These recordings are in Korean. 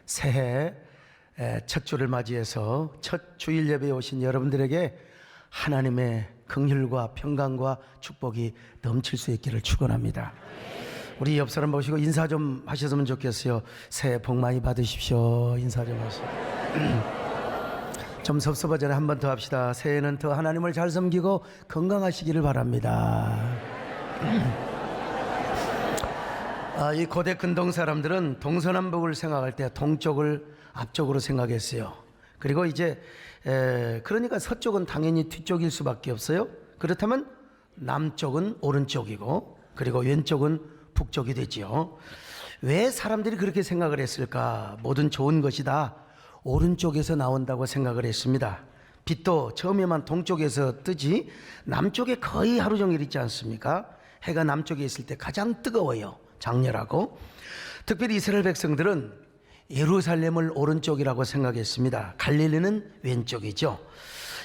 새해 첫 주를 맞이해서 첫 주일 예배에 오신 여러분들에게 하나님의 긍휼과 평강과 축복이 넘칠 수 있기를 축원합니다. 우리 옆 사람 보시고 인사 좀 하셨으면 좋겠어요. 새해 복 많이 받으십시오. 인사 좀 하세요. 좀 섭섭하잖아요. 한 번 더 합시다. 새해는 더 하나님을 잘 섬기고 건강하시기를 바랍니다. 이 고대 근동 사람들은 동서남북을 생각할 때 동쪽을 앞쪽으로 생각했어요. 그리고 이제 그러니까 서쪽은 당연히 뒤쪽일 수밖에 없어요. 그렇다면 남쪽은 오른쪽이고 그리고 왼쪽은 북쪽이 되지요. 왜 사람들이 그렇게 생각을 했을까? 모든 좋은 것이 다 오른쪽에서 나온다고 생각을 했습니다. 빛도 처음에만 동쪽에서 뜨지 남쪽에 거의 하루 종일 있지 않습니까? 해가 남쪽에 있을 때 가장 뜨거워요. 장렬하고. 특별히 이스라엘 백성들은 예루살렘을 오른쪽이라고 생각했습니다. 갈릴리는 왼쪽이죠.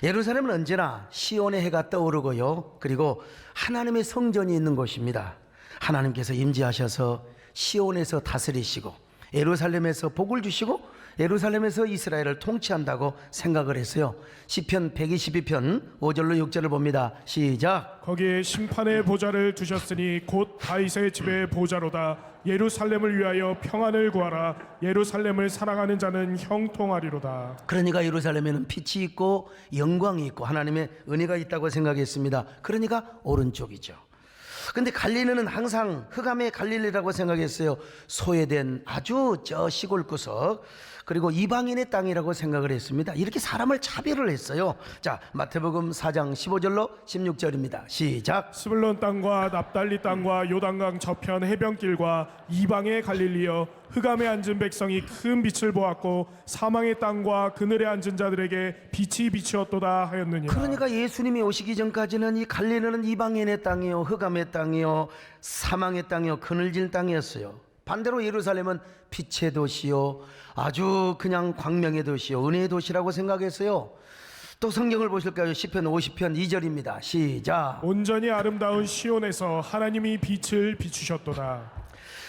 예루살렘은 언제나 시온의 해가 떠오르고요. 그리고 하나님의 성전이 있는 곳입니다. 하나님께서 임재하셔서 시온에서 다스리시고 예루살렘에서 복을 주시고 예루살렘에서 이스라엘을 통치한다고 생각을 했어요. 시편 122편 5절로 6절을 봅니다. 시작. 거기에 심판의 보좌를 두셨으니 곧 다윗의 집의 보좌로다. 예루살렘을 위하여 평안을 구하라. 예루살렘을 사랑하는 자는 형통하리로다. 그러니까 예루살렘에는 빛이 있고 영광이 있고 하나님의 은혜가 있다고 생각했습니다. 그러니까 오른쪽이죠. 근데 갈릴리는 항상 흑암의 갈릴리라고 생각했어요. 소외된 아주 저 시골 구석, 그리고 이방인의 땅이라고 생각을 했습니다. 이렇게 사람을 차별을 했어요. 자, 마태복음 4장 15절로 16절입니다. 시작. 스불론 땅과 납달리 땅과 요단강 저편 해변길과 이방의 갈릴리여, 흑암에 앉은 백성이 큰 빛을 보았고 사망의 땅과 그늘에 앉은 자들에게 빛이 비추었도다 하였느니라. 그러니까 예수님이 오시기 전까지는 이 갈릴리는 이방인의 땅이요, 흑암의 땅이요, 사망의 땅이요, 그늘진 땅이었어요. 반대로 예루살렘은 빛의 도시요, 아주 그냥 광명의 도시요, 은혜의 도시라고 생각했어요. 또 성경을 보실까요? 시편 50편 2절입니다. 시작. 온전히 아름다운 시온에서 하나님이 빛을 비추셨도다.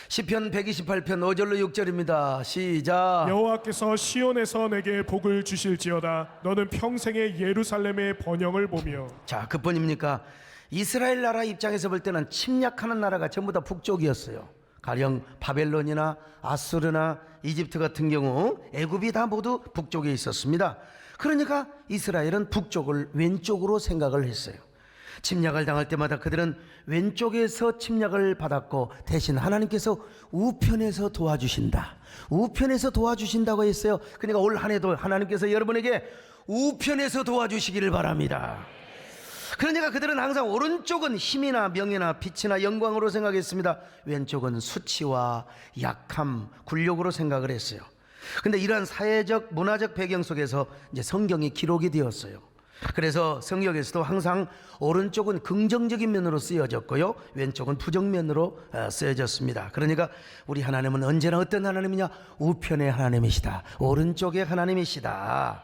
시편 128편 5절로 6절입니다. 시작. 여호와께서 시온에서 내게 복을 주실지어다. 너는 평생에 예루살렘의 번영을 보며. 자, 그뿐입니까? 이스라엘 나라 입장에서 볼 때는 침략하는 나라가 전부 다 북쪽이었어요. 가령 바벨론이나 아수르나 이집트 같은 경우 애굽이 다 모두 북쪽에 있었습니다. 그러니까 이스라엘은 북쪽을 왼쪽으로 생각을 했어요. 침략을 당할 때마다 그들은 왼쪽에서 침략을 받았고 대신 하나님께서 우편에서 도와주신다, 우편에서 도와주신다고 했어요. 그러니까 올 한 해도 하나님께서 여러분에게 우편에서 도와주시기를 바랍니다. 그러니까 그들은 항상 오른쪽은 힘이나 명예나 빛이나 영광으로 생각했습니다. 왼쪽은 수치와 약함, 굴욕으로 생각을 했어요. 근데 이러한 사회적 문화적 배경 속에서 이제 성경이 기록이 되었어요. 그래서 성경에서도 항상 오른쪽은 긍정적인 면으로 쓰여졌고요, 왼쪽은 부정면으로 쓰여졌습니다. 그러니까 우리 하나님은 언제나 어떤 하나님이냐? 우편의 하나님이시다, 오른쪽의 하나님이시다.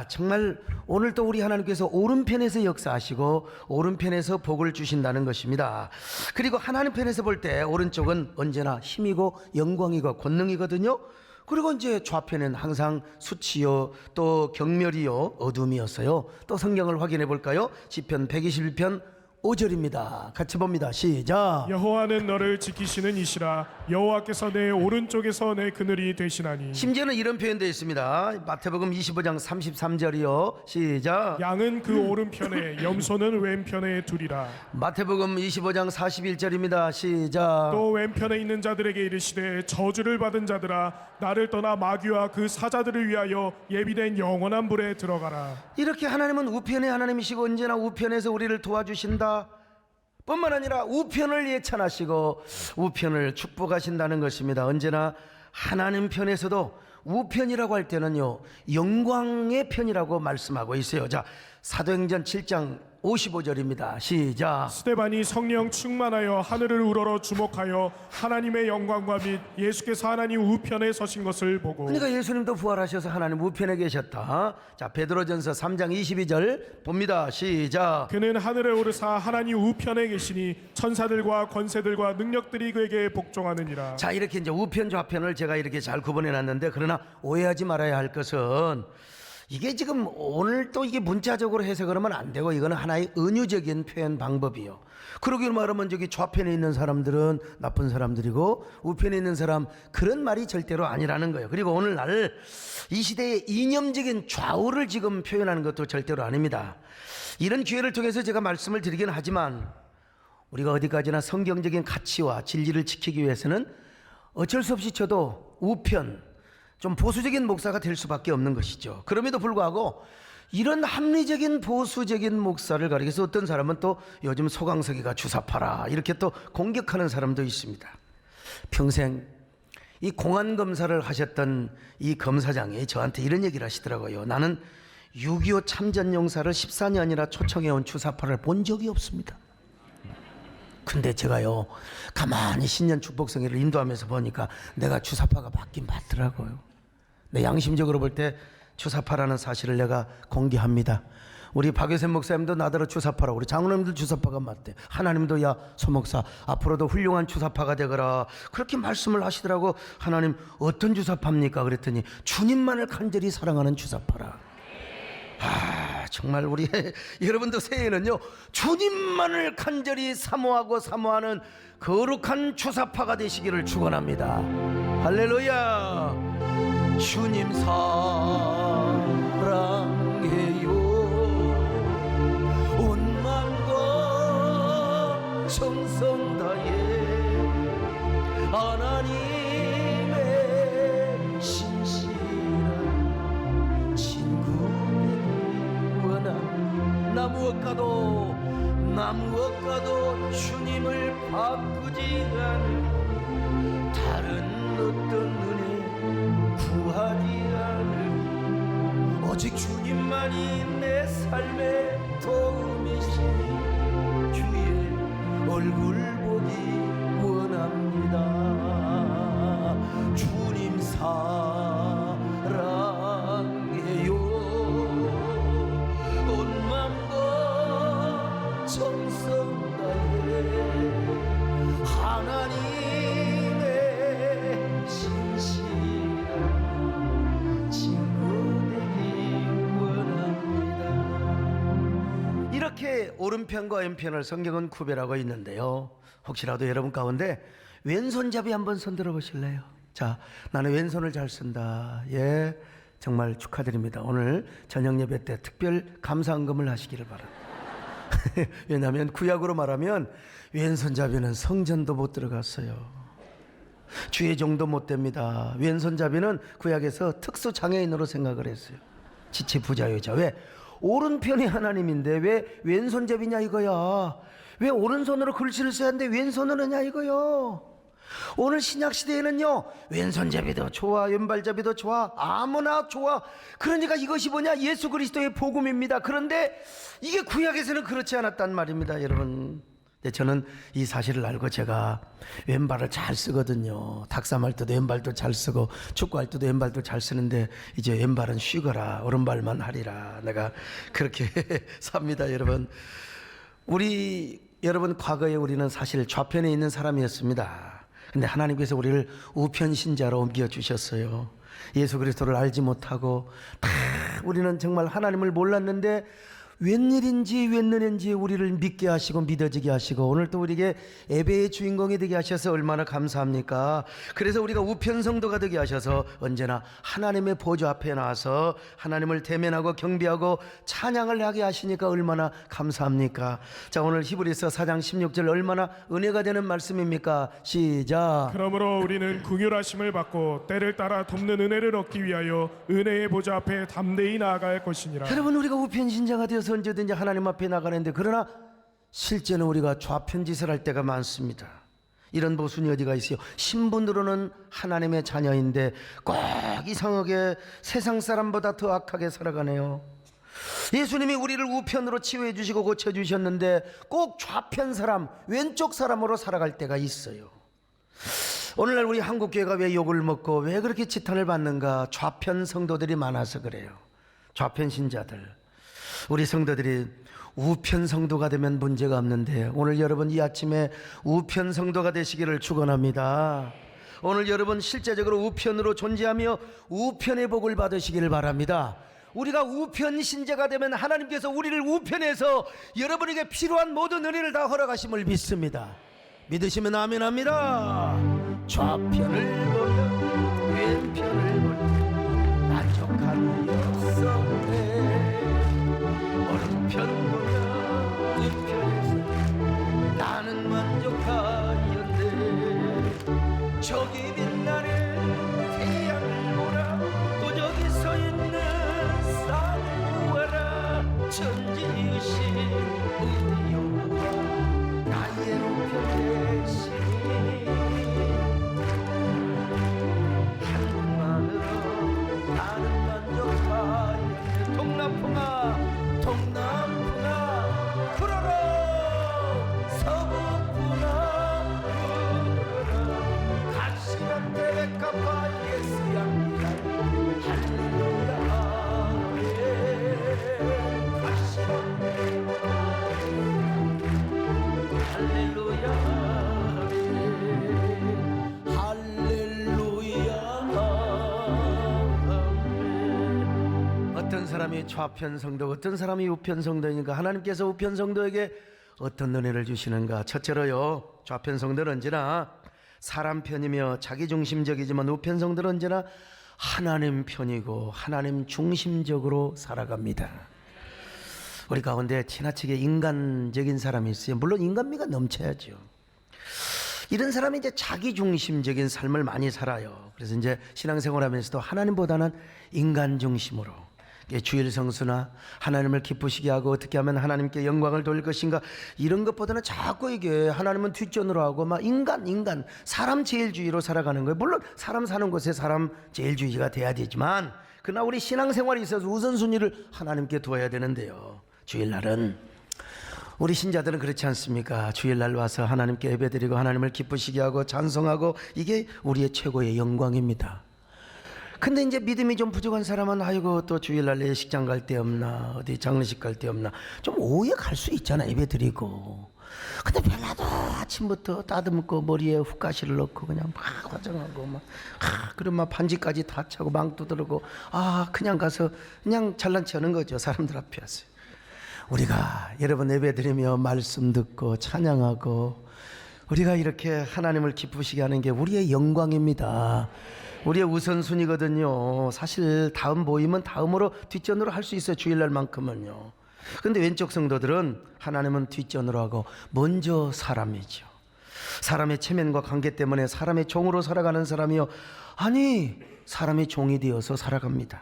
정말 오늘 또 우리 하나님께서 오른편에서 역사하시고 오른편에서 복을 주신다는 것입니다. 그리고 하나님 편에서 볼 때 오른쪽은 언제나 힘이고 영광이고 권능이거든요. 그리고 이제 좌편은 항상 수치요, 또 경멸이요, 어둠이었어요. 또 성경을 확인해 볼까요? 시편 121편 5절입니다. 같이 봅니다. 시작. 여호와는 너를 지키시는 이시라. 여호와께서 내 오른쪽에서 내 그늘이 되시나니. 심지어는 이런 표현되어 있습니다. 마태복음 25장 33절이요. 시작. 양은 그 오른편에 염소는 왼편에 두리라. 마태복음 25장 41절입니다. 시작. 또 왼편에 있는 자들에게 이르시되 저주를 받은 자들아, 나를 떠나 마귀와 그 사자들을 위하여 예비된 영원한 불에 들어가라. 이렇게 하나님은 우편의 하나님이시고 언제나 우편에서 우리를 도와주신다 뿐만 아니라 우편을 예찬하시고 우편을 축복하신다는 것입니다. 언제나 하나님 편에서도 우편이라고 할 때는요, 영광의 편이라고 말씀하고 있어요. 자, 사도행전 7장 55절입니다. 시작. 스데반이 성령 충만하여 하늘을 우러러 주목하여 하나님의 영광과 및 예수께서 하나님 우편에 서신 것을 보고. 그러니까 예수님도 부활하셔서 하나님 우편에 계셨다. 자, 베드로전서 3장 22절 봅니다. 시작. 그는 하늘에 오르사 하나님 우편에 계시니 천사들과 권세들과 능력들이 그에게 복종하느니라. 자, 이렇게 이제 우편 좌편을 제가 이렇게 잘 구분해 놨는데, 그러나 오해하지 말아야 할 것은 이게 지금 오늘 또 이게 문자적으로 해석을 하면 안 되고, 이거는 하나의 은유적인 표현 방법이요. 그러기 말하면 저기 좌편에 있는 사람들은 나쁜 사람들이고 우편에 있는 사람, 그런 말이 절대로 아니라는 거예요. 그리고 오늘날 이 시대의 이념적인 좌우를 지금 표현하는 것도 절대로 아닙니다. 이런 기회를 통해서 제가 말씀을 드리긴 하지만, 우리가 어디까지나 성경적인 가치와 진리를 지키기 위해서는 어쩔 수 없이 저도 우편, 좀 보수적인 목사가 될 수밖에 없는 것이죠. 그럼에도 불구하고 이런 합리적인 보수적인 목사를 가리켜서 어떤 사람은 또 요즘 소강석이가 주사파라 이렇게 또 공격하는 사람도 있습니다. 평생 이 공안검사를 하셨던 이 검사장이 저한테 이런 얘기를 하시더라고요. 나는 6.25 참전용사를 14년이나 초청해온 주사파를 본 적이 없습니다. 근데 제가요, 가만히 신년 축복성회를 인도하면서 보니까 내가 주사파가 맞긴 맞더라고요. 내 양심적으로 볼 때 주사파라는 사실을 내가 공개합니다. 우리 박효선 목사님도 나더러 주사파라고, 우리 장로님들 주사파가 맞대. 하나님도 야 소목사 앞으로도 훌륭한 주사파가 되거라 그렇게 말씀을 하시더라고. 하나님 어떤 주사파입니까? 그랬더니 주님만을 간절히 사랑하는 주사파라. 정말 우리 여러분도 새해에는요, 주님만을 간절히 사모하는 거룩한 주사파가 되시기를 축원합니다. 할렐루야. 주님 사랑해요. 온 마음과 정성 다해 하나님의 신실한 친구 원함. 나 무엇과도 주님을 바꾸지 않을, 다른 어떤 은혜 구하지 않을, 오직 주님만이 내 삶의 도움이시니 주의 얼굴 보기 원합니다. 주님 사랑해요. 온 맘과 정성 다해 하나님의 신실한 친구 되기 원합니다. 이렇게 오른편과 왼편을 성경은 구별하고 있는데요, 혹시라도 여러분 가운데 왼손잡이 한번 손 들어 보실래요? 자, 나는 왼손을 잘 쓴다. 예, 정말 축하드립니다. 오늘 저녁 예배 때 특별 감사헌금을 하시기를 바랍니다. 왜냐하면 구약으로 말하면 왼손잡이는 성전도 못 들어갔어요. 주의 종도 못 됩니다. 왼손잡이는 구약에서 특수 장애인으로 생각을 했어요. 지체 부자유자. 왜? 오른편이 하나님인데 왜 왼손잡이냐 이거야. 왜 오른손으로 글씨를 써야 하는데 왼손으로 하냐 이거요. 오늘 신약 시대에는요, 왼손잡이도 좋아, 왼발잡이도 좋아, 아무나 좋아. 그러니까 이것이 뭐냐? 예수 그리스도의 복음입니다. 그런데 이게 구약에서는 그렇지 않았단 말입니다, 여러분. 근데 저는 이 사실을 알고 제가 왼발을 잘 쓰거든요. 닭싸말 때도 왼발도 잘 쓰고 축구할 때도 왼발도 잘 쓰는데 이제 왼발은 쉬거라, 오른발만 하리라. 내가 그렇게 삽니다, 여러분. 여러분, 과거에 우리는 사실 좌편에 있는 사람이었습니다. 근데 하나님께서 우리를 우편 신자로 옮겨 주셨어요. 예수 그리스도를 알지 못하고 다 우리는 정말 하나님을 몰랐는데 웬일인지 우리를 믿게 하시고 믿어지게 하시고 오늘 또 우리에게 예배의 주인공이 되게 하셔서 얼마나 감사합니까? 그래서 우리가 우편성도가 되게 하셔서 언제나 하나님의 보좌 앞에 나와서 하나님을 대면하고 경배하고 찬양을 하게 하시니까 얼마나 감사합니까? 자, 오늘 히브리서 4장 16절 얼마나 은혜가 되는 말씀입니까? 시작. 그러므로 우리는 긍휼하심을 받고 때를 따라 돕는 은혜를 얻기 위하여 은혜의 보좌 앞에 담대히 나아갈 것이니라. 여러분, 우리가 우편 신자가 되어서 언제든지 하나님 앞에 나가는데, 그러나 실제는 우리가 좌편 짓을 할 때가 많습니다. 이런 모순이 어디가 있어요? 신분으로는 하나님의 자녀인데 꼭 이상하게 세상 사람보다 더 악하게 살아가네요. 예수님이 우리를 우편으로 치유해 주시고 고쳐 주셨는데 꼭 좌편 사람, 왼쪽 사람으로 살아갈 때가 있어요. 오늘날 우리 한국교회가 왜 욕을 먹고 왜 그렇게 지탄을 받는가? 좌편 성도들이 많아서 그래요. 좌편 신자들. 우리 성도들이 우편 성도가 되면 문제가 없는데 오늘 여러분 이 아침에 우편 성도가 되시기를 축원합니다. 오늘 여러분 실제적으로 우편으로 존재하며 우편의 복을 받으시기를 바랍니다. 우리가 우편 신자가 되면 하나님께서 우리를 우편해서 여러분에게 필요한 모든 은혜를 다 허락하심을 믿습니다. 믿으시면 아멘합니다. 좌편을 보며 왼편을 보며 만족함이 없었네. 오른편 보며 왼편에서 나는 만족하였네. 저기 빛나는 태양을 보라. 또 저기 서 있는 산을 보아라. 천지이신 우리 여호와 나의 우편 되시니 하늘만으로 나는 만족하였네. 동남풍아 동남풍아 불어라. 서북풍아 불어라. 가시한 데레카파 예수 양이라 할렐루야 아멘. 가시한 할렐루야 할렐루야 아멘. 어떤 사람이 좌편 성도, 어떤 사람이 우편 성도이니까 하나님께서 우편 성도에게 어떤 은혜를 주시는가? 첫째로요, 좌편 성도는 언제나 사람 편이며 자기중심적이지만 우편 성도는 언제나 하나님 편이고 하나님 중심적으로 살아갑니다. 우리 가운데 지나치게 인간적인 사람이 있어요. 물론 인간미가 넘쳐야죠. 이런 사람이 이제 자기중심적인 삶을 많이 살아요. 그래서 이제 신앙생활하면서도 하나님보다는 인간 중심으로 주일 성수나 하나님을 기쁘시게 하고 어떻게 하면 하나님께 영광을 돌릴 것인가 이런 것보다는 자꾸 이게 하나님은 뒷전으로 하고 막 인간 사람 제일주의로 살아가는 거예요. 물론 사람 사는 곳에 사람 제일주의가 돼야 되지만 그러나 우리 신앙생활에 있어서 우선순위를 하나님께 두어야 되는데요. 주일날은 우리 신자들은 그렇지 않습니까? 주일날 와서 하나님께 예배드리고 하나님을 기쁘시게 하고 찬송하고 이게 우리의 최고의 영광입니다. 근데 이제 믿음이 좀 부족한 사람은 아이고 또 주일날 예식장 갈 데 없나 어디 장례식 갈 데 없나 좀 오해 갈 수 있잖아. 예배드리고 근데 별나도 아침부터 따듬고 머리에 훅가시를 넣고 그냥 막 화장하고 막 그럼 막 반지까지 다 차고 망토 들고 그냥 가서 그냥 잘난 체 하는 거죠. 사람들 앞에 와서. 우리가 여러분 예배드리며 말씀 듣고 찬양하고 우리가 이렇게 하나님을 기쁘시게 하는 게 우리의 영광입니다. 우리의 우선순위거든요. 사실 다음 모임은 다음으로 뒷전으로 할 수 있어요. 주일날만큼은요. 근데 왼쪽 성도들은 하나님은 뒷전으로 하고 먼저 사람이죠. 사람의 체면과 관계 때문에 사람의 종으로 살아가는 사람이요, 아니 사람의 종이 되어서 살아갑니다.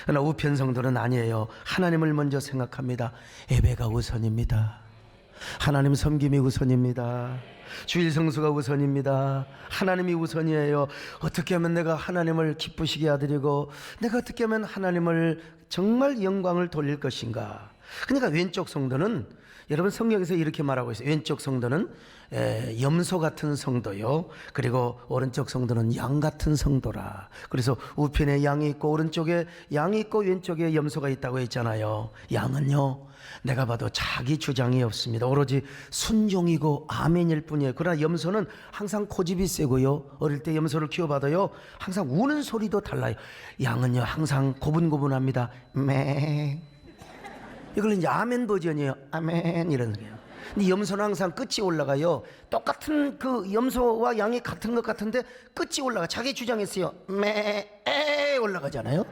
그러나 우편 성도는 아니에요. 하나님을 먼저 생각합니다. 예배가 우선입니다. 하나님 섬김이 우선입니다. 주일 성수가 우선입니다. 하나님이 우선이에요. 어떻게 하면 내가 하나님을 기쁘시게 하드리고 내가 어떻게 하면 하나님을 정말 영광을 돌릴 것인가. 그러니까 왼쪽 성도는 여러분 성경에서 이렇게 말하고 있어요. 왼쪽 성도는 염소 같은 성도요, 그리고 오른쪽 성도는 양 같은 성도라. 그래서 우편에 양이 있고 오른쪽에 양이 있고 왼쪽에 염소가 있다고 했잖아요. 양은요 내가 봐도 자기 주장이 없습니다. 오로지 순종이고 아멘일 뿐이에요. 그러나 염소는 항상 고집이 세고요, 어릴 때 염소를 키워봐도요 항상 우는 소리도 달라요. 양은요 항상 고분고분합니다. 매 이걸 이제 아멘 버전이에요. 아멘 이런 거예요. 근데 염소는 항상 끝이 올라가요. 똑같은 그 염소와 양이 같은 것 같은데 끝이 올라가. 자기 주장했어요. 매 올라가잖아요.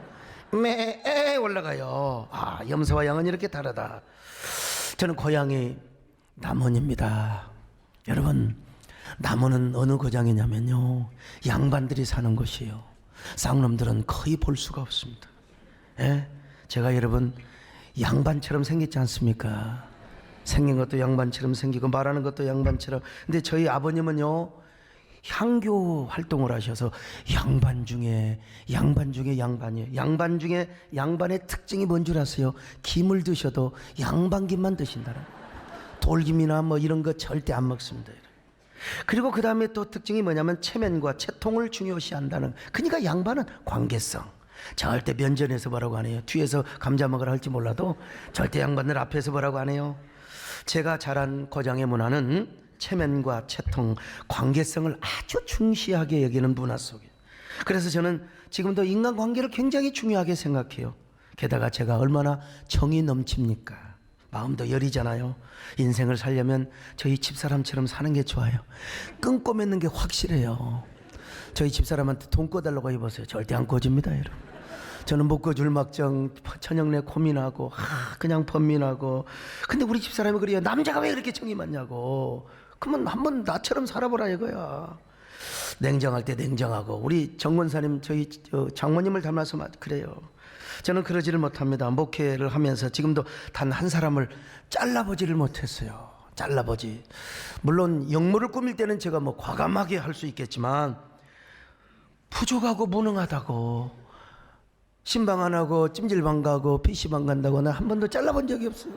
매 올라가요. 염소와 양은 이렇게 다르다. 저는 고향이 남원입니다. 여러분, 남원은 어느 고장이냐면요 양반들이 사는 곳이에요. 쌍놈들은 거의 볼 수가 없습니다. 제가 여러분 양반처럼 생겼지 않습니까? 생긴 것도 양반처럼 생기고 말하는 것도 양반처럼. 근데 저희 아버님은요 향교 활동을 하셔서 양반 중에 양반이에요. 양반 중에 양반의 특징이 뭔 줄 아세요? 김을 드셔도 양반김만 드신다는. 돌김이나 뭐 이런 거 절대 안 먹습니다. 그리고 그 다음에 또 특징이 뭐냐면 체면과 채통을 중요시한다는. 그러니까 양반은 관계성. 절대 면전에서 뭐라고 안 해요. 뒤에서 감자 먹으라 할지 몰라도 절대 양반들 앞에서 뭐라고 안 해요. 제가 자란 고장의 문화는 체면과 채통, 관계성을 아주 중시하게 여기는 문화 속에. 그래서 저는 지금도 인간관계를 굉장히 중요하게 생각해요. 게다가 제가 얼마나 정이 넘칩니까? 마음도 여리잖아요. 인생을 살려면 저희 집사람처럼 사는 게 좋아요. 끊고 맺는 게 확실해요. 저희 집사람한테 돈 꿔달라고 해보세요. 절대 안 꿔줍니다, 여러분. 저는 못 꿔줄 막정 천영래 고민하고 그냥 번민하고. 근데 우리 집사람이 그래요. 남자가 왜 그렇게 정이 많냐고. 그러면 한번 나처럼 살아보라 이거야. 냉정할 때 냉정하고. 우리 정권사님 저희 장모님을 닮아서 그래요. 저는 그러지를 못합니다. 목회를 하면서 지금도 단 한 사람을 잘라보지를 못했어요. 잘라보지. 물론 역물을 꾸밀 때는 제가 뭐 과감하게 할 수 있겠지만 부족하고 무능하다고 신방 안 하고 찜질방 가고 PC방 간다고 나 한 번도 잘라본 적이 없어요.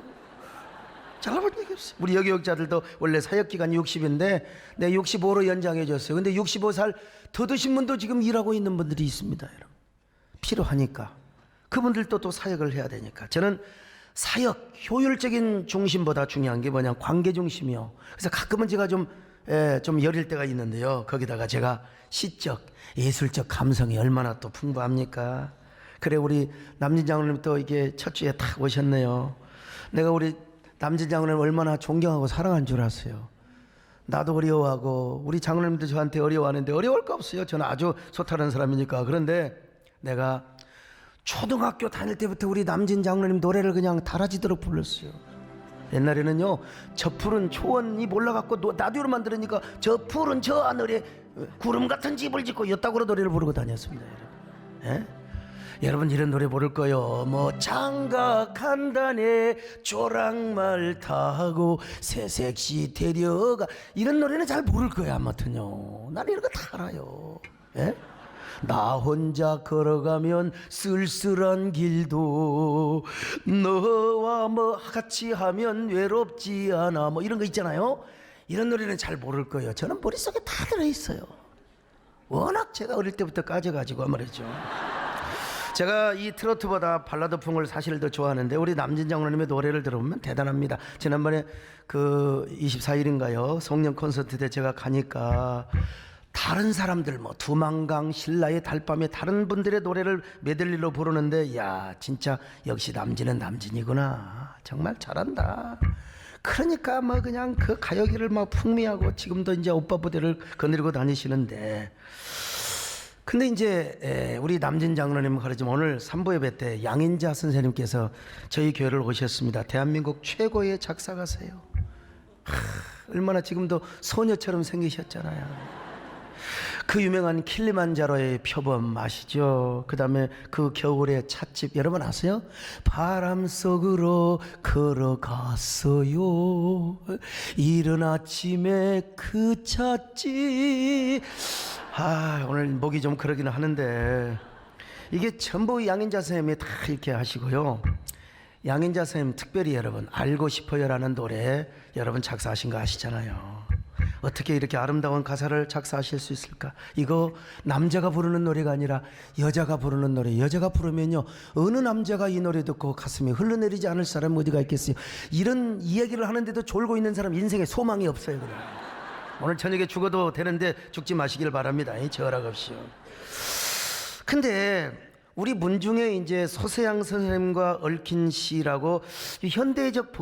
잘라본 적이 없어요. 우리 여교육자들도 원래 사역기간이 60인데 내 65로 연장해 줬어요. 근데 65살 더 드신 분도 지금 일하고 있는 분들이 있습니다, 여러분. 필요하니까. 그분들도 또 사역을 해야 되니까. 저는 사역 효율적인 중심보다 중요한 게 뭐냐, 관계 중심이요. 그래서 가끔은 제가 좀 여릴 때가 있는데요. 거기다가 제가 시적 예술적 감성이 얼마나 또 풍부합니까? 그래, 우리 남진 장로님 또 이게 첫 주에 딱 오셨네요. 내가 우리 남진 장로님 얼마나 존경하고 사랑한 줄 아세요? 나도 어려워하고 우리 장로님도 저한테 어려워하는데 어려울 거 없어요. 저는 아주 소탈한 사람이니까. 그런데 내가 초등학교 다닐 때부터 우리 남진 장로님 노래를 그냥 달아지도록 불렀어요. 옛날에는요, 저 푸른 초원이 몰라갖고 라디오로만 들으니까 저 푸른 저 하늘에 구름 같은 집을 짓고 였다고로 노래를 부르고 다녔습니다, 여러분. 예? 여러분 이런 노래 부를 거요. 뭐 장각한단에 조랑말 타고 새색시 데려가, 이런 노래는 잘 모를 거예요 아무튼요. 난 이런 거 다 알아요. 예? 나 혼자 걸어가면 쓸쓸한 길도 너와 뭐 같이 하면 외롭지 않아, 뭐 이런 거 있잖아요. 이런 노래는 잘 모를 거예요. 저는 머릿속에 다 들어있어요. 워낙 제가 어릴 때부터 까져가지고 말이죠. 제가 이 트로트보다 발라드풍을 사실 더 좋아하는데 우리 남진 장로님의 노래를 들어보면 대단합니다. 지난번에 그 24일인가요 송년 콘서트 때 제가 가니까 다른 사람들 뭐 두만강, 신라의 달밤에 다른 분들의 노래를 메들리로 부르는데, 야 진짜 역시 남진은 남진이구나. 정말 잘한다. 그러니까 뭐 그냥 그 가요기를 막 풍미하고 지금도 이제 오빠 부대를 거느리고 다니시는데, 근데 이제 우리 남진 장로님 가르치면 오늘 3부 예배 때 양인자 선생님께서 저희 교회를 오셨습니다. 대한민국 최고의 작사가세요. 얼마나 지금도 소녀처럼 생기셨잖아요. 그 유명한 킬리만자로의 표범 아시죠? 그 다음에 그 겨울의 찻집 여러분 아세요? 바람 속으로 걸어갔어요 이른 아침에 그 찻집. 오늘 목이 좀 그러기는 하는데 이게 전부 양인자 선생님이 다 이렇게 하시고요. 양인자 선생님 특별히 여러분 알고 싶어요라는 노래 여러분 작사하신 거 아시잖아요. 어떻게 이렇게 아름다운 가사를 작사하실 수 있을까? 이거 남자가 부르는 노래가 아니라 여자가 부르는 노래. 여자가 부르면요 어느 남자가 이 노래 듣고 가슴이 흘러내리지 않을 사람 어디가 있겠어요? 이런 이야기를 하는데도 졸고 있는 사람 인생에 소망이 없어요. 그냥. 오늘 저녁에 죽어도 되는데 죽지 마시길 바랍니다. 저 허락 없이요. 근데 우리 문중에 이제 소세양 선생님과 얽힌 시라고 현대적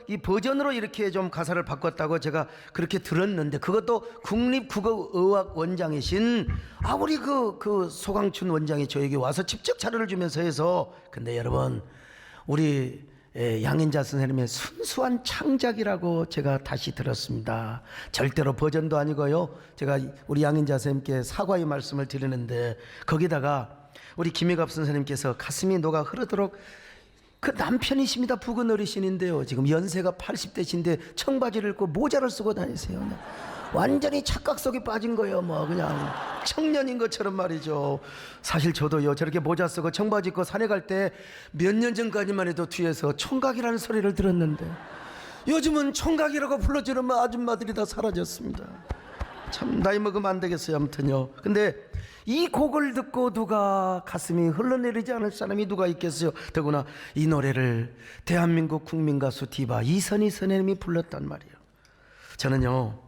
이 버전으로 이렇게 좀 가사를 바꿨다고 제가 그렇게 들었는데, 그것도 국립국어의학 원장이신 우리 그 소강춘 원장이 저에게 와서 직접 자료를 주면서 해서. 근데 여러분 우리 양인자 선생님의 순수한 창작이라고 제가 다시 들었습니다. 절대로 버전도 아니고요. 제가 우리 양인자 선생님께 사과의 말씀을 드리는데 거기다가 우리 김혜갑 선생님께서 가슴이 녹아 흐르도록, 그 남편이십니다. 부근 어르신인데요 지금 연세가 80대신데 청바지를 입고 모자를 쓰고 다니세요. 완전히 착각 속에 빠진 거예요. 뭐 그냥 청년인 것처럼 말이죠. 사실 저도요, 저렇게 모자 쓰고 청바지 입고 산에 갈 때 몇 년 전까지만 해도 뒤에서 총각이라는 소리를 들었는데 요즘은 총각이라고 불러주는 아줌마들이 다 사라졌습니다. 참 나이 먹으면 안 되겠어요. 아무튼요. 근데 이 곡을 듣고 누가 가슴이 흘러내리지 않을 사람이 누가 있겠어요. 더구나 이 노래를 대한민국 국민가수 디바 이선희 선생님이 불렀단 말이에요. 저는요,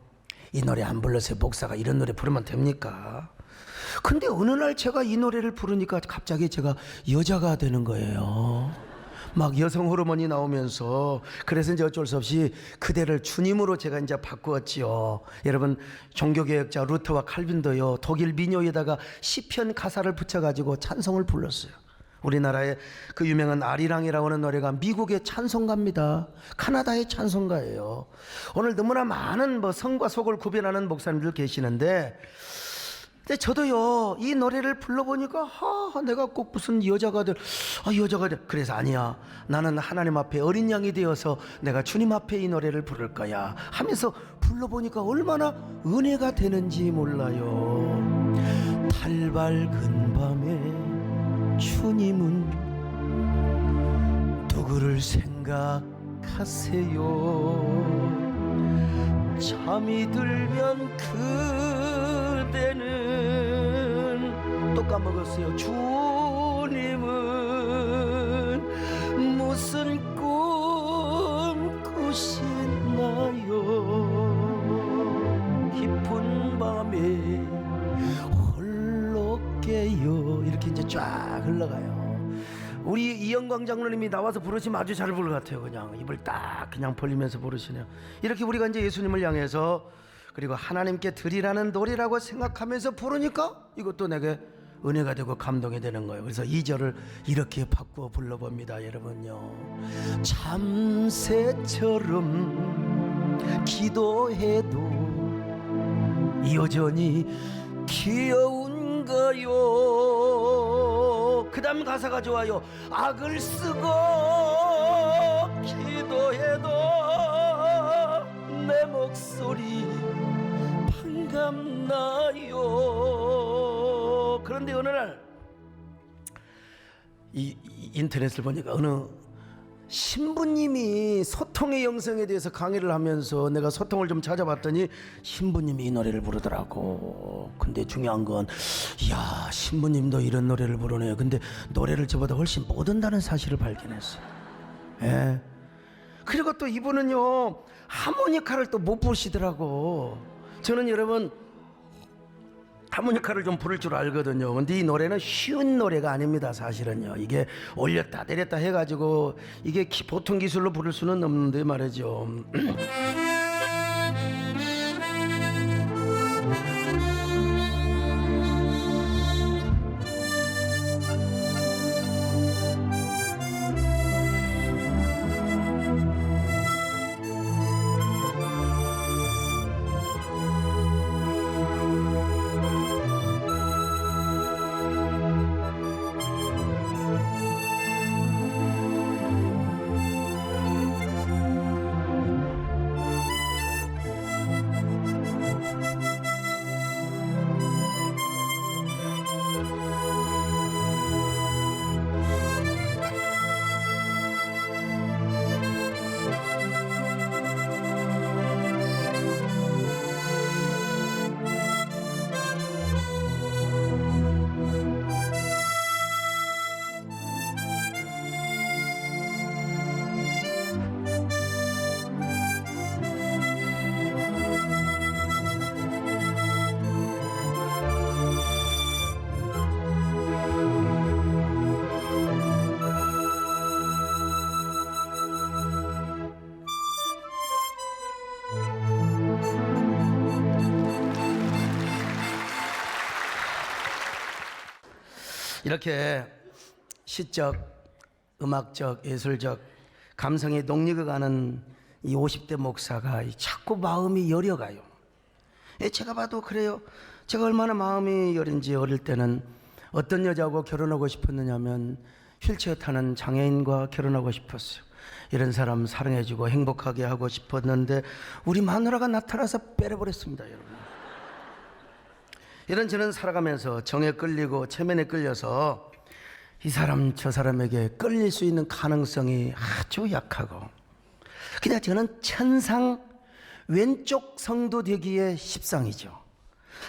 이 노래 안 불러서 목사가 이런 노래 부르면 됩니까? 근데 어느 날 제가 이 노래를 부르니까 갑자기 제가 여자가 되는 거예요. 막 여성 호르몬이 나오면서. 그래서 이제 어쩔 수 없이 그대를 주님으로 제가 이제 바꾸었지요. 여러분, 종교개혁자 루터와 칼빈도요, 독일 민요에다가 시편 가사를 붙여가지고 찬송을 불렀어요. 우리나라의 그 유명한 아리랑이라고 하는 노래가 미국의 찬송가입니다. 카나다의 찬송가예요. 오늘 너무나 많은 뭐 성과 속을 구별하는 목사님들 계시는데, 근데 저도요, 이 노래를 불러보니까 내가 꼭 무슨 여자가 그래서 아니야, 나는 하나님 앞에 어린 양이 되어서 내가 주님 앞에 이 노래를 부를 거야 하면서 불러보니까 얼마나 은혜가 되는지 몰라요. 달 밝은 밤에 주님은 누구를 생각하세요? 잠이 들면 그대는 또 까먹었어요. 주님은 무슨 꿈 꾸시나요? 깊은 밤에 홀로 깨요. 이렇게 이제 쫙 흘러가요. 우리 이영광 장로님이 나와서 부르시면 아주 잘 부를 것 같아요. 그냥 입을 딱 그냥 벌리면서 부르시네요. 이렇게 우리가 이제 예수님을 향해서 그리고 하나님께 드리라는 노래라고 생각하면서 부르니까 이것도 내게 은혜가 되고 감동이 되는 거예요. 그래서 2절을 이렇게 바꾸어 불러봅니다. 여러분요, 참새처럼 기도해도 여전히 귀여운가요? 그 다음 가사가 좋아요. 악을 쓰고 기도해도 내 목소리 반갑나요? 그런데 어느 날 이 인터넷을 보니까 어느 신부님이 소통의 영성에 대해서 강의를 하면서 내가 소통을 좀 찾아봤더니 신부님이 이 노래를 부르더라고. 근데 중요한 건, 이야, 신부님도 이런 노래를 부르네요. 근데 노래를 저보다 훨씬 못한다는 사실을 발견했어요. 예. 그리고 또 이분은요, 하모니카를 또 못 부르시더라고. 저는 여러분 하모니카를 좀 부를 줄 알거든요. 근데 이 노래는 쉬운 노래가 아닙니다. 사실은요, 이게 올렸다 내렸다 해가지고 이게 보통 기술로 부를 수는 없는데 말이죠. 이렇게 시적, 음악적, 예술적 감성이 녹익어가는 이 50대 목사가 자꾸 마음이 여려가요. 제가 봐도 그래요. 제가 얼마나 마음이 여린지. 어릴 때는 어떤 여자하고 결혼하고 싶었느냐면 휠체어 타는 장애인과 결혼하고 싶었어요. 이런 사람 사랑해주고 행복하게 하고 싶었는데 우리 마누라가 나타나서 빼려버렸습니다, 여러분. 이런 저는 살아가면서 정에 끌리고 체면에 끌려서 이 사람 저 사람에게 끌릴 수 있는 가능성이 아주 약하고, 그냥 저는 천상 왼쪽 성도 되기에 십상이죠.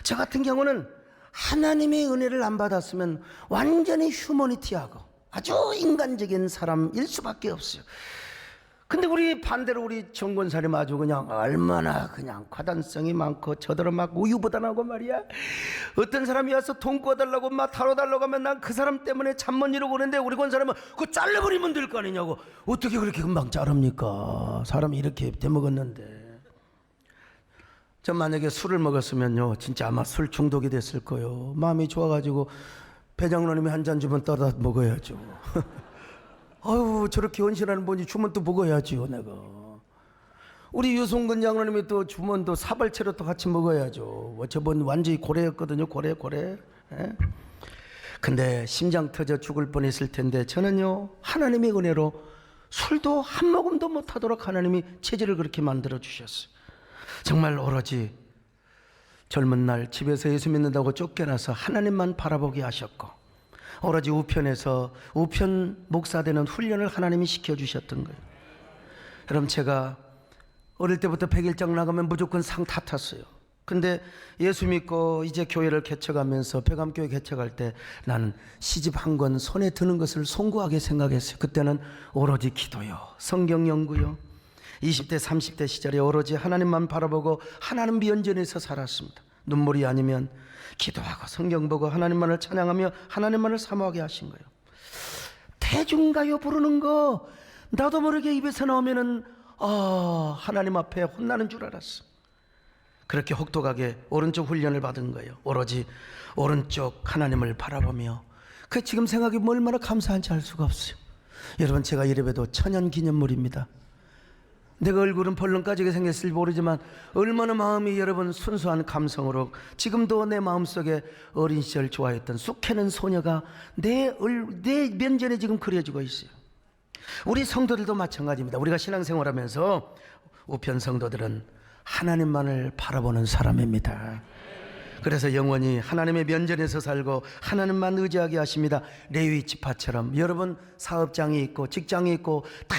저 같은 경우는 하나님의 은혜를 안 받았으면 완전히 휴머니티하고 아주 인간적인 사람일 수밖에 없어요. 근데 우리 반대로 우리 정권사님 아주 그냥 얼마나 그냥 과단성이 많고 저더러 막 우유부단하고 말이야. 어떤 사람이 와서 돈 꿔달라고 막 다뤄달라고 하면 난 그 사람 때문에 잠 못 이루고 그러는데 우리 권사님은 그거 잘라버리면 될 거 아니냐고. 어떻게 그렇게 금방 자릅니까? 사람이 이렇게 돼먹었는데. 전 만약에 술을 먹었으면요 진짜 아마 술 중독이 됐을 거예요. 마음이 좋아가지고 배장로님이 한 잔 주면 떠다 먹어야죠. 아유 저렇게 헌신하는 분이 주면 또 먹어야지요 내가. 우리 유송근 장로님이 또 주면 또 사발채로 또 같이 먹어야죠. 저번 완전히 고래였거든요. 고래. 예? 근데 심장 터져 죽을 뻔했을 텐데 저는요 하나님의 은혜로 술도 한 모금도 못하도록 하나님이 체질을 그렇게 만들어 주셨어요. 정말 오로지 젊은 날 집에서 예수 믿는다고 쫓겨나서 하나님만 바라보게 하셨고, 오로지 우편에서 우편 목사 되는 훈련을 하나님이 시켜주셨던 거예요. 여러분 제가 어릴 때부터 백일장 나가면 무조건 상 다 탔어요. 근데 예수 믿고 이제 교회를 개척하면서 백암교회 개척할 때 나는 시집 한 권 손에 드는 것을 송구하게 생각했어요. 그때는 오로지 기도요, 성경 연구요, 20대 30대 시절에 오로지 하나님만 바라보고 하나님 비연전에서 살았습니다. 눈물이 아니면 기도하고 성경 보고 하나님만을 찬양하며 하나님만을 사모하게 하신 거예요. 대중가요 부르는 거 나도 모르게 입에서 나오면은 하나님 앞에 혼나는 줄 알았어. 그렇게 혹독하게 오른쪽 훈련을 받은 거예요. 오로지 오른쪽 하나님을 바라보며. 그 지금 생각해보면 얼마나 감사한지 알 수가 없어요. 여러분 제가 이래봬도 천연기념물입니다. 내가 얼굴은 벌렁까지게 생겼을지 모르지만 얼마나 마음이 여러분 순수한 감성으로 지금도 내 마음속에 어린 시절 좋아했던 쑥해는 소녀가 내 면전에 지금 그려지고 있어요. 우리 성도들도 마찬가지입니다. 우리가 신앙생활하면서 우편 성도들은 하나님만을 바라보는 사람입니다. 그래서 영원히 하나님의 면전에서 살고 하나님만 의지하게 하십니다. 레위 지파처럼 여러분 사업장이 있고 직장이 있고 다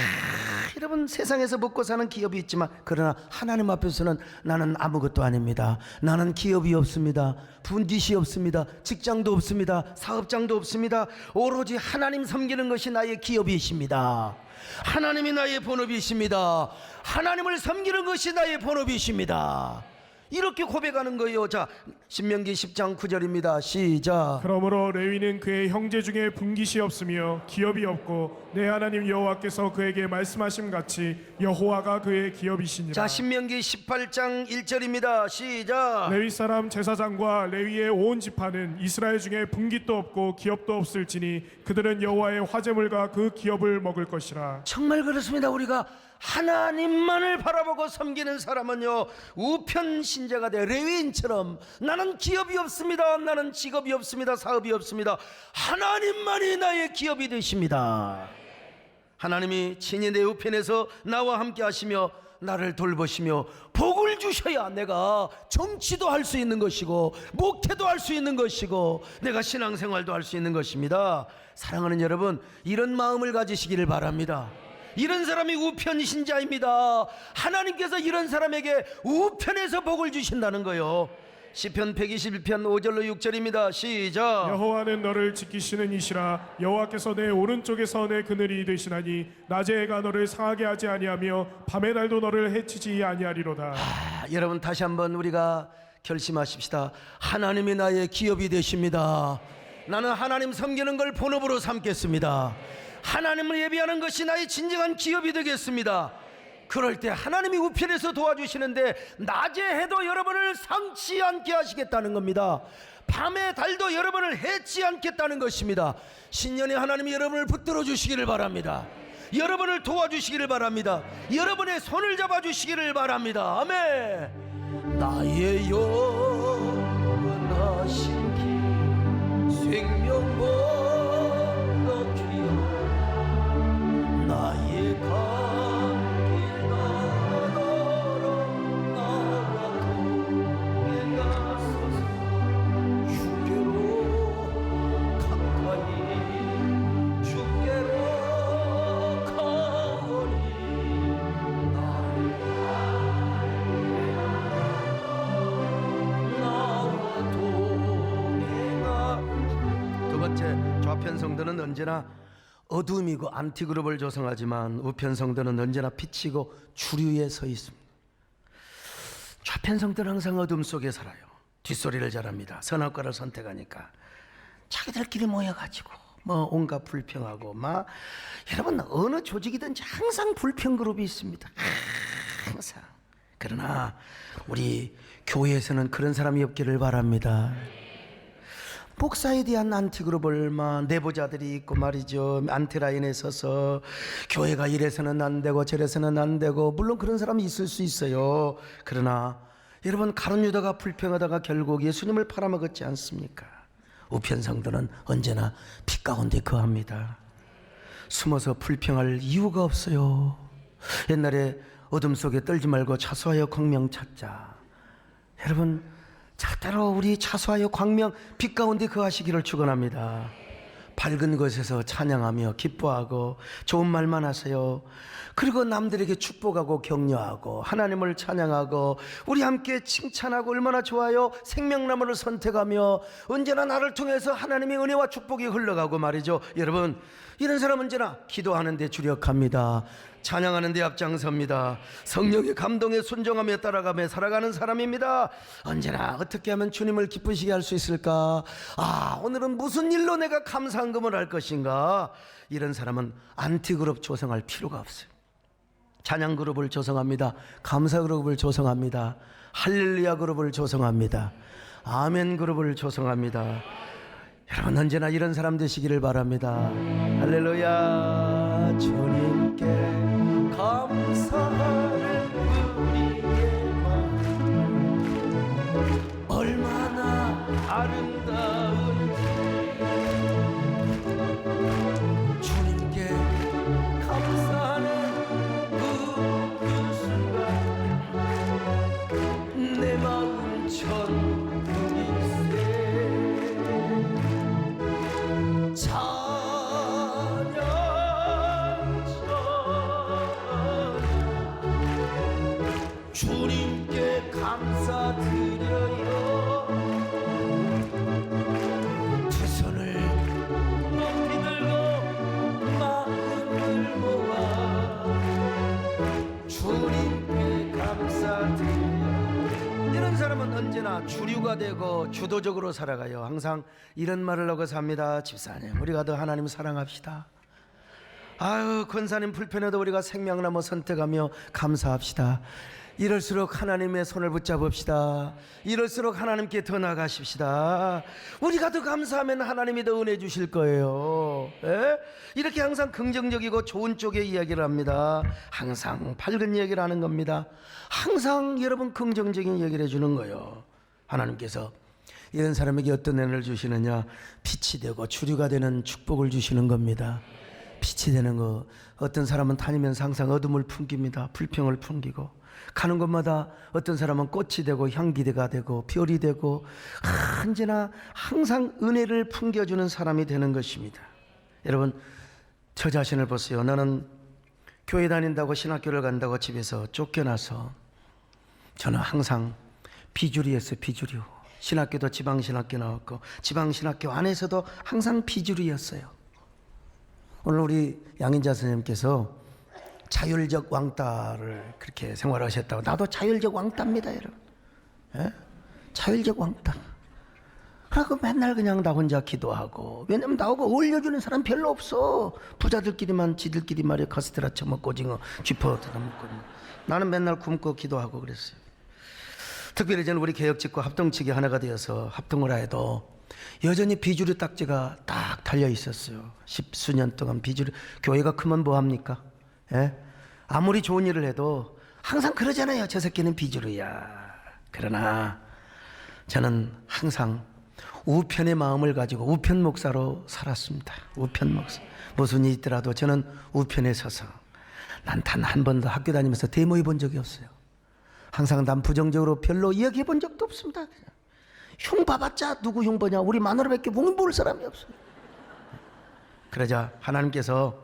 여러분 세상에서 먹고 사는 기업이 있지만 그러나 하나님 앞에서는 나는 아무것도 아닙니다. 나는 기업이 없습니다. 분깃이 없습니다. 직장도 없습니다. 사업장도 없습니다. 오로지 하나님 섬기는 것이 나의 기업이십니다. 하나님이 나의 본업이십니다. 하나님을 섬기는 것이 나의 본업이십니다. 이렇게 고백하는 거예요. 자, 신명기 10장 9절입니다. 시작. 그러므로 레위는 그의 형제 중에 분깃이 없으며 기업이 없고 내 하나님 여호와께서 그에게 말씀하심 같이 여호와가 그의 기업이시니라. 자, 신명기 18장 1절입니다. 시작. 레위 사람 제사장과 레위의 온 지파는 이스라엘 중에 분깃도 없고 기업도 없을지니 그들은 여호와의 화제물과 그 기업을 먹을 것이라. 정말 그렇습니다. 우리가 하나님만을 바라보고 섬기는 사람은요 우편 신자가 돼 레위인처럼 나는 기업이 없습니다. 나는 직업이 없습니다. 사업이 없습니다. 하나님만이 나의 기업이 되십니다. 하나님이 친히 내 우편에서 나와 함께 하시며 나를 돌보시며 복을 주셔야 내가 정치도 할 수 있는 것이고 목회도 할 수 있는 것이고 내가 신앙생활도 할 수 있는 것입니다. 사랑하는 여러분, 이런 마음을 가지시기를 바랍니다. 이런 사람이 우편 신자입니다. 하나님께서 이런 사람에게 우편에서 복을 주신다는 거예요. 시편 121편 5절로 6절입니다. 시작. 여호와는 너를 지키시는 이시라. 여호와께서 내 오른쪽에서 내 그늘이 되시나니 낮에 해가 너를 상하게 하지 아니하며 밤의 달도 너를 해치지 아니하리로다. 여러분 다시 한번 우리가 결심하십시다. 하나님이 나의 기업이 되십니다. 나는 하나님 섬기는 걸 본업으로 삼겠습니다. 하나님을 예비하는 것이 나의 진정한 기업이 되겠습니다. 그럴 때 하나님이 우편에서 도와주시는데 낮에 해도 여러분을 상치 않게 하시겠다는 겁니다. 밤의 달도 여러분을 해치 않겠다는 것입니다. 신년에 하나님이 여러분을 붙들어 주시기를 바랍니다. 여러분을 도와주시기를 바랍니다. 여러분의 손을 잡아주시기를 바랍니다. 아멘. 나의 영원하신 길 생명보다 귀한 나의 가 옛날에 좌편 성도는 언제나 어둠이고 안티그룹을 조성하지만 우편 성도는 언제나 빛이고 주류에 서 있습니다. 좌편 성도는 항상 어둠 속에 살아요. 뒷소리를 잘합니다. 선악과를 선택하니까 자기들끼리 모여가지고 온갖 불평하고 여러분 어느 조직이든지 항상 불평 그룹이 있습니다. 항상. 그러나 우리 교회에서는 그런 사람이 없기를 바랍니다. 목사에 대한 안티그룹을 내부자들이 있고 말이죠. 안티라인에 서서 교회가 이래서는 안 되고 저래서는 안 되고, 물론 그런 사람이 있을 수 있어요. 그러나 여러분, 가룟 유다가 불평하다가 결국 예수님을 팔아먹었지 않습니까? 우편 성도는 언제나 빛 가운데 거합니다. 숨어서 불평할 이유가 없어요. 옛날에 어둠 속에 떨지 말고 자수하여 광명 찾자. 여러분, 절대로 우리 자수하여 광명 빛 가운데 거하시기를 축원합니다. 밝은 곳에서 찬양하며 기뻐하고 좋은 말만 하세요. 그리고 남들에게 축복하고 격려하고 하나님을 찬양하고 우리 함께 칭찬하고 얼마나 좋아요. 생명나무를 선택하며 언제나 나를 통해서 하나님의 은혜와 축복이 흘러가고 말이죠. 여러분, 이런 사람 언제나 기도하는 데 주력합니다. 찬양하는 데 앞장섭니다. 성령의 감동에 순종하며 따라가며 살아가는 사람입니다. 언제나 어떻게 하면 주님을 기쁘시게 할 수 있을까? 오늘은 무슨 일로 내가 감사한금을 할 것인가? 이런 사람은 안티그룹 조성할 필요가 없어요. 찬양 그룹을 조성합니다. 감사 그룹을 조성합니다. 할렐루야 그룹을 조성합니다. 아멘 그룹을 조성합니다. 여러분, 언제나 이런 사람 되시기를 바랍니다. 할렐루야. 주님께 감사하는 우리의 마음 얼마나 아름다운지, 주님께 감사하는 그 순간 내 마음 천국일세. 주님께 감사드려요. 두 손을 높이 들고 마음을 모아 주님께 감사드려요. 이런 사람은 언제나 주류가 되고 주도적으로 살아가요. 항상 이런 말을 하고 삽니다. 집사님, 우리가 더 하나님 사랑합시다. 권사님 불편해도 우리가 생명나무 선택하며 감사합시다. 이럴수록 하나님의 손을 붙잡읍시다. 이럴수록 하나님께 더 나가십시다. 우리가 더 감사하면 하나님이 더 은혜 주실 거예요. 이렇게 항상 긍정적이고 좋은 쪽의 이야기를 합니다. 항상 밝은 이야기를 하는 겁니다. 항상 여러분 긍정적인 얘기를 해주는 거예요. 하나님께서 이런 사람에게 어떤 은혜를 주시느냐? 빛이 되고 주류가 되는 축복을 주시는 겁니다. 빛이 되는 거. 어떤 사람은 다니면서 항상 어둠을 풍깁니다. 불평을 풍기고, 가는 곳마다 어떤 사람은 꽃이 되고 향기가 되고 별이 되고 언제나 항상 은혜를 풍겨주는 사람이 되는 것입니다. 여러분, 저 자신을 보세요. 나는 교회 다닌다고 신학교를 간다고 집에서 쫓겨나서 저는 항상 비주류였어요. 비주류. 신학교도 지방신학교 나왔고 지방신학교 안에서도 항상 비주류였어요. 오늘 우리 양인자 선생님께서 자율적 왕따를 그렇게 생활하셨다고. 나도 자율적 왕따입니다, 여러분. 자율적 왕따. 그러고 맨날 그냥 나 혼자 기도하고. 왜냐면 나하고 어울려주는 사람 별로 없어. 부자들끼리만 지들끼리 말이야 카스테라 처먹고 오징어 쥐퍼 뜯어먹고. 나는 맨날 굶고 기도하고 그랬어요. 특별히 저는 우리 개혁직과 합동측이 하나가 되어서 합동을 해도 여전히 비주류 딱지가 딱 달려 있었어요. 10수년 동안 비주류. 교회가 크면 뭐합니까? 아무리 좋은 일을 해도 항상 그러잖아요. 저 새끼는 비주류야. 그러나 저는 항상 우편의 마음을 가지고 우편 목사로 살았습니다. 우편 목사. 무슨 일이 있더라도 저는 우편에 서서. 난 단 한 번도 학교 다니면서 데모해 본 적이 없어요. 항상 난 부정적으로 별로 이야기해 본 적도 없습니다. 흉 봐봤자 누구 흉 보냐? 우리 마누라밖에 흉 볼 사람이 없어요. 그러자 하나님께서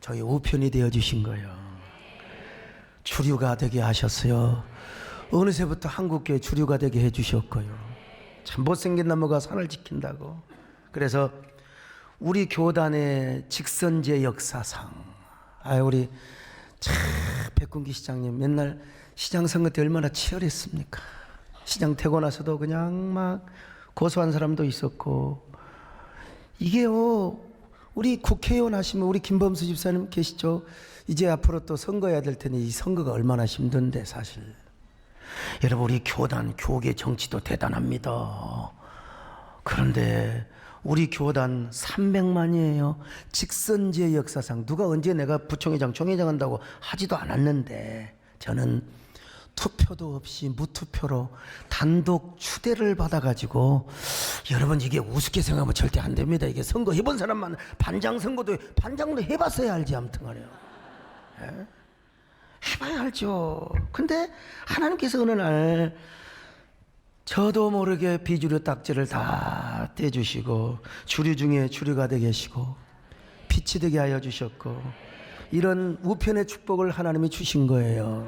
저희 우편이 되어주신 거예요. 주류가 되게 하셨어요. 어느새부터 한국교회 주류가 되게 해주셨고요. 참 못생긴 나무가 산을 지킨다고. 그래서 우리 교단의 직선제 역사상. 우리 참 백군기 시장님 맨날 시장 선거 때 얼마나 치열했습니까? 시장 되고 나서도 그냥 막 고소한 사람도 있었고. 이게요, 우리 국회의원 하시면 우리 김범수 집사님 계시죠? 이제 앞으로 또 선거해야 될 테니 이 선거가 얼마나 힘든데 사실. 여러분, 우리 교단, 교계 정치도 대단합니다. 그런데 우리 교단 300만이에요. 직선제 역사상. 누가 언제 내가 부총회장, 총회장 한다고 하지도 않았는데 저는 투표도 없이 무투표로 단독 추대를 받아가지고, 여러분 이게 우습게 생각하면 절대 안 됩니다. 이게 선거 해본 사람만, 반장선거도 반장도 해봤어야 알지. 아무튼 간에요. 해봐야 알죠. 근데 하나님께서 어느 날 저도 모르게 비주류 딱지를 다 떼주시고 주류 중에 주류가 되게 계시고 빛이 되게 하여 주셨고, 이런 우편의 축복을 하나님이 주신 거예요.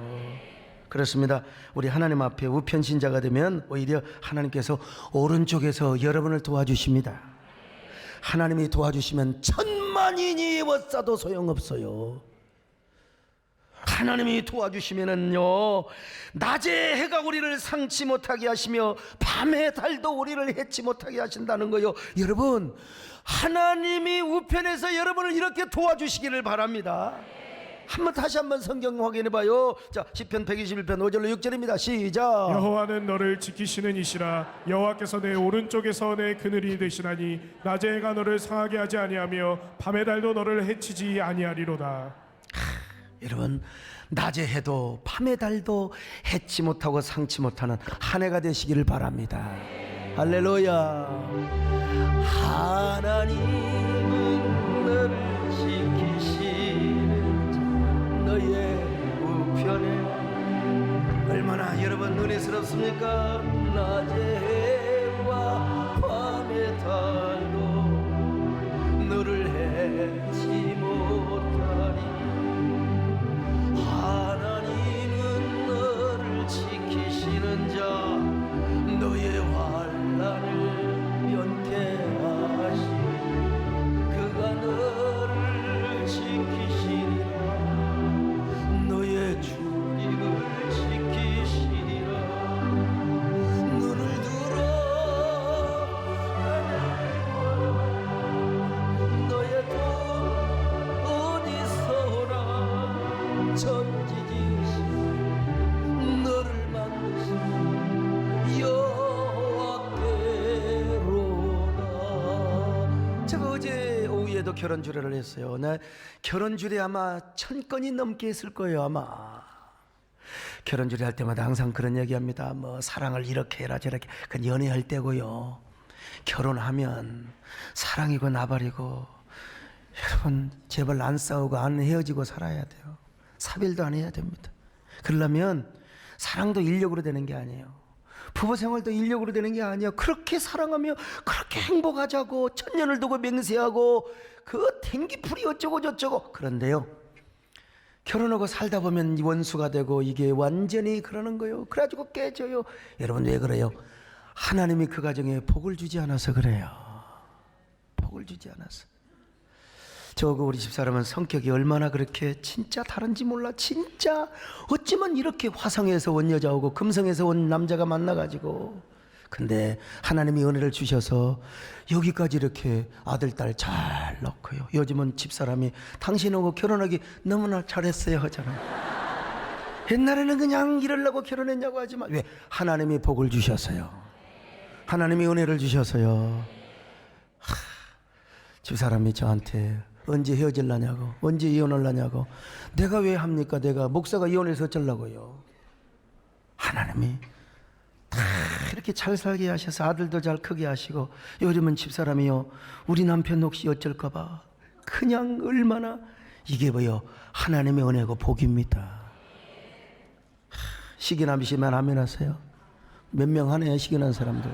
그렇습니다. 우리 하나님 앞에 우편 신자가 되면 오히려 하나님께서 오른쪽에서 여러분을 도와주십니다. 하나님이 도와주시면 천만인이 에워싸도 소용없어요. 하나님이 도와주시면은요, 낮에 해가 우리를 상치 못하게 하시며 밤에 달도 우리를 해치 못하게 하신다는 거요. 여러분, 하나님이 우편에서 여러분을 이렇게 도와주시기를 바랍니다. 다시 한번 성경 확인해봐요. 자, 시편 121편 5절로 6절입니다. 시작. 여호와는 너를 지키시는 이시라. 여호와께서 내 오른쪽에서 내 그늘이 되시나니 낮에 해가 너를 상하게 하지 아니하며 밤의 달도 너를 해치지 아니하리로다. 여러분, 낮에 해도 밤의 달도 해치 못하고 상치 못하는 한 해가 되시기를 바랍니다. 할렐루야. 하나님은 너를 지키시는 자, 너의 우편에. 얼마나 여러분 은혜스럽습니까? 낮의 해와 밤의 달도 너를 해치 못하리. 하나님은 너를 지키시는 자, 너의 환난을 면케하시. 그가 너를 지키시리라. 너의 주님을 지키시리라. 눈을 들어 너의 돈 어디서나 천지지신 너를 만드신 여호와께로다. 제가 어제 오후에도 결혼 주례를 했어요. 나 결혼 주례 아마 1000건이 넘게 했을 거예요. 아마 결혼 주례 할 때마다 항상 그런 얘기합니다. 뭐 사랑을 이렇게 해라 저렇게. 그건 연애할 때고요. 결혼하면 사랑이고 나발이고. 여러분, 제발 안 싸우고 안 헤어지고 살아야 돼요. 사별도 안 해야 됩니다. 그러려면 사랑도 인력으로 되는 게 아니에요. 부부 생활도 인력으로 되는 게 아니에요. 그렇게 사랑하며 그렇게 행복하자고 천년을 두고 맹세하고 그 탱기풀이 어쩌고 저쩌고. 그런데요, 결혼하고 살다 보면 원수가 되고 이게 완전히 그러는 거예요. 그래가지고 깨져요. 여러분, 왜 그래요? 하나님이 그 가정에 복을 주지 않아서 그래요. 복을 주지 않아서. 저거 우리 집사람은 성격이 얼마나 그렇게 진짜 다른지 몰라. 진짜 어쩌면 이렇게 화성에서 온 여자하고 금성에서 온 남자가 만나가지고, 근데 하나님이 은혜를 주셔서 여기까지 이렇게 아들 딸 잘 낳고요. 요즘은 집사람이 당신하고 결혼하기 너무나 잘했어요 하잖아요. 옛날에는 그냥 이러려고 결혼했냐고 하지만, 왜? 하나님이 복을 주셔서요. 하나님이 은혜를 주셔서요. 집사람이 저한테 언제 헤어질라냐고, 언제 이혼하려냐고. 내가 왜 합니까? 내가 목사가 이혼해서 어쩌려고요. 하나님이 다 이렇게 잘 살게 하셔서 아들도 잘 크게 하시고. 요즘은 집사람이요, 우리 남편 혹시 어쩔까봐 그냥 얼마나. 이게 뭐요? 하나님의 은혜고 복입니다. 시기남이시면 아멘 하세요. 몇 명 하네요, 시기난 사람들.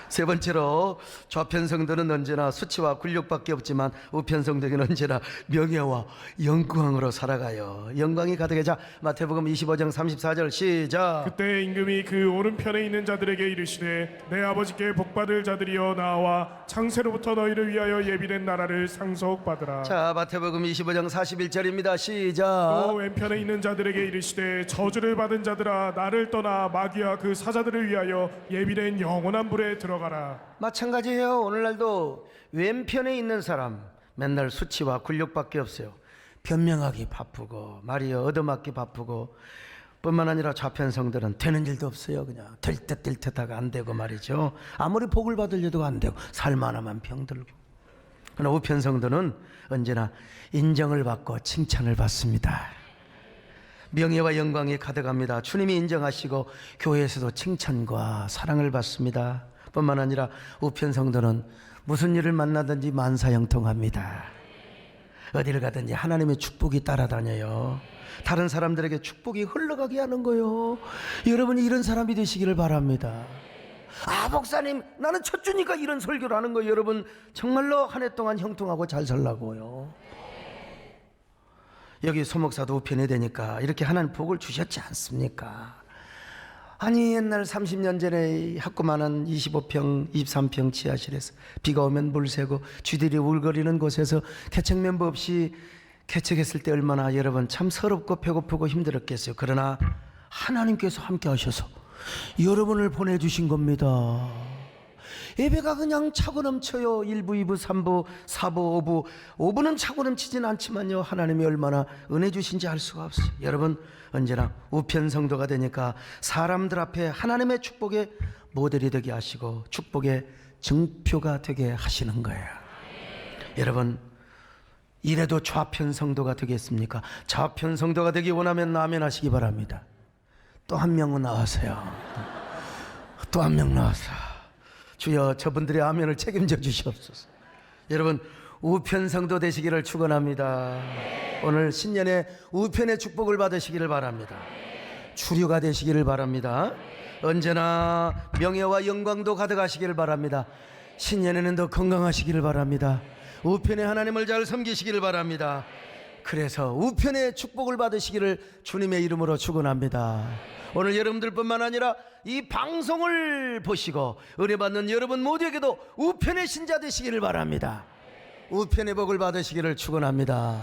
세 번째로 좌편 성도는 언제나 수치와 굴욕밖에 없지만 우편 성도는 언제나 명예와 영광으로 살아가요. 영광이 가득해. 자, 마태복음 25장 34절 시작. 그때 임금이 그 오른편에 있는 자들에게 이르시되 내 아버지께 복받을 자들이여 나와 창세로부터 너희를 위하여 예비된 나라를 상속받으라. 자, 마태복음 25장 41절입니다. 시작. 또 왼편에 있는 자들에게 이르시되 저주를 받은 자들아 나를 떠나 마귀와 그 사자들을 위하여 예비된 영원한 불에 들어가라. 마찬가지예요. 오늘날도 왼편에 있는 사람 맨날 수치와 굴욕밖에 없어요. 변명하기 바쁘고 말이요 얻어맞기 바쁘고 뿐만 아니라 좌편 성들은 되는 일도 없어요. 그냥 될 듯 하다가 안 되고 말이죠. 아무리 복을 받으려도 안 되고 살만하면 병들고. 그러나 우편 성도는 언제나 인정을 받고 칭찬을 받습니다. 명예와 영광이 가득합니다. 주님이 인정하시고 교회에서도 칭찬과 사랑을 받습니다. 뿐만 아니라 우편 성도는 무슨 일을 만나든지 만사형통합니다. 어디를 가든지 하나님의 축복이 따라다녀요. 다른 사람들에게 축복이 흘러가게 하는 거요. 여러분이 이런 사람이 되시기를 바랍니다. 아, 목사님 나는 첫 주니까 이런 설교를 하는 거예요. 여러분 정말로 한 해 동안 형통하고 잘 살라고요. 여기 소목사도 우편이 되니까 이렇게 하나님 복을 주셨지 않습니까? 아니 옛날 30년 전에 학구만한 25평 23평 지하실에서 비가 오면 물 새고 쥐들이 울거리는 곳에서 개척 멤버 없이 개척했을 때 얼마나 여러분 참 서럽고 배고프고 힘들었겠어요. 그러나 하나님께서 함께 하셔서 여러분을 보내주신 겁니다. 예배가 그냥 차고 넘쳐요. 1부, 2부, 3부, 4부, 5부. 5부는 차고 넘치진 않지만요, 하나님이 얼마나 은혜 주신지 알 수가 없어요. 여러분 언제나 우편 성도가 되니까 사람들 앞에 하나님의 축복의 모델이 되게 하시고 축복의 증표가 되게 하시는 거예요. 여러분 이래도 좌편 성도가 되겠습니까? 좌편 성도가 되기 원하면 아멘 하시기 바랍니다. 또 한 명은 나와서요. 또 한 명 나와서 주여 저분들의 아멘을 책임져 주시옵소서. 여러분 우편 성도 되시기를 축원합니다. 오늘 신년에 우편의 축복을 받으시기를 바랍니다. 주류가 되시기를 바랍니다. 언제나 명예와 영광도 가득하시기를 바랍니다. 신년에는 더 건강하시기를 바랍니다. 우편의 하나님을 잘 섬기시기를 바랍니다. 그래서 우편의 축복을 받으시기를 주님의 이름으로 축원합니다. 오늘 여러분들뿐만 아니라 이 방송을 보시고 은혜 받는 여러분 모두에게도 우편의 신자 되시기를 바랍니다. 우편의 복을 받으시기를 축원합니다.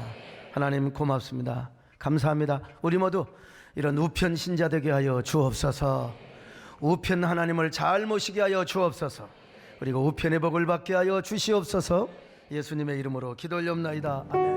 하나님 고맙습니다. 감사합니다. 우리 모두 이런 우편 신자 되게 하여 주옵소서. 우편 하나님을 잘 모시게 하여 주옵소서. 그리고 우편의 복을 받게 하여 주시옵소서. 예수님의 이름으로 기도 올려옵나이다. 아멘.